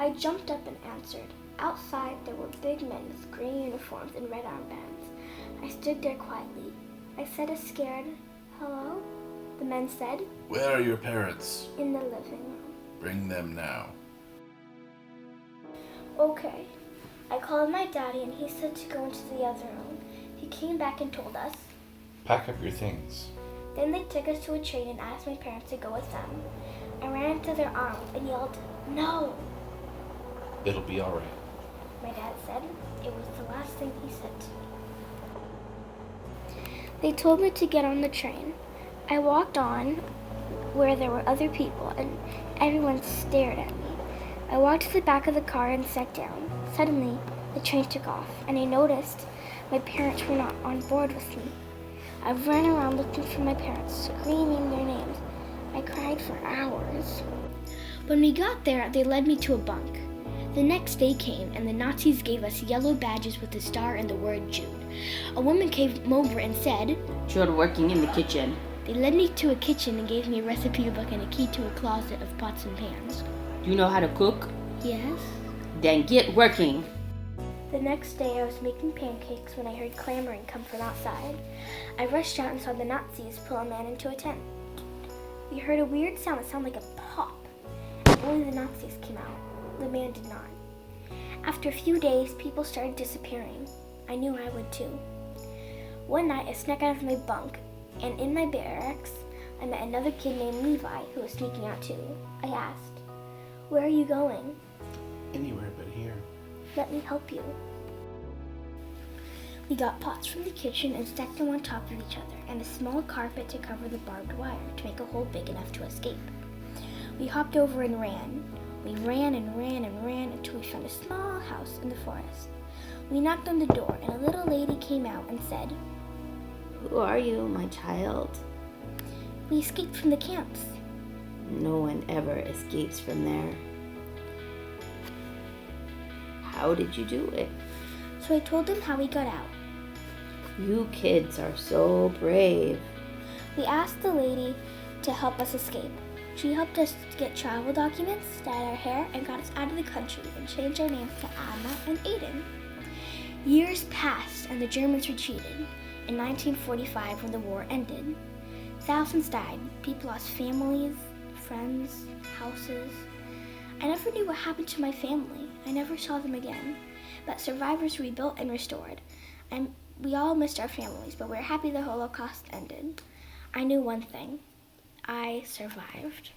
I jumped up and answered. Outside, there were big men with green uniforms and red armbands. I stood there quietly. I said a scared, "Hello?" The men said, "Where are your parents?" "In the living room." "Bring them now." Okay. I called my daddy and he said to go into the other room. He came back and told us. "Pack up your things." Then they took us to a train and asked my parents to go with them. I ran into their arms and yelled, "No!" "It'll be all right." My dad said. It was the last thing he said to me. They told me to get on the train. I walked on where there were other people and everyone stared at me. I walked to the back of the car and sat down. Suddenly, the train took off and I noticed my parents were not on board with me. I ran around looking for my parents, screaming their names. I cried for hours. When we got there, they led me to a bunk. The next day came, and the Nazis gave us yellow badges with a star and the word Jude. A woman came over and said, "You're working in the kitchen." They led me to a kitchen and gave me a recipe book and a key to a closet of pots and pans. "Do you know how to cook?" Yes. "Then get working." The next day I was making pancakes when I heard clamoring come from outside. I rushed out and saw the Nazis pull a man into a tent. We heard a weird sound that sounded like a pop. Only the Nazis came out. The man did not. After a few days, people started disappearing. I knew I would too. One night I snuck out of my bunk, and in my barracks, I met another kid named Levi who was sneaking out too. I asked, "Where are you going?" "Anywhere but here." "Let me help you." We got pots from the kitchen and stacked them on top of each other, and a small carpet to cover the barbed wire to make a hole big enough to escape. We hopped over and ran. We ran and ran and ran until we found a small house in the forest. We knocked on the door, and a little lady came out and said, "Who are you, my child?" "We escaped from the camps." "No one ever escapes from there." "How did you do it?" So I told them how we got out. "You kids are so brave." We asked the lady to help us escape. She helped us get travel documents, dyed our hair, and got us out of the country and changed our names to Anna and Aiden. Years passed and the Germans retreated. In 1945, when the war ended, thousands died. People lost families, friends, houses. I never knew what happened to my family. I never saw them again. But survivors rebuilt and restored. We all missed our families, but we're happy the Holocaust ended. I knew one thing. I survived.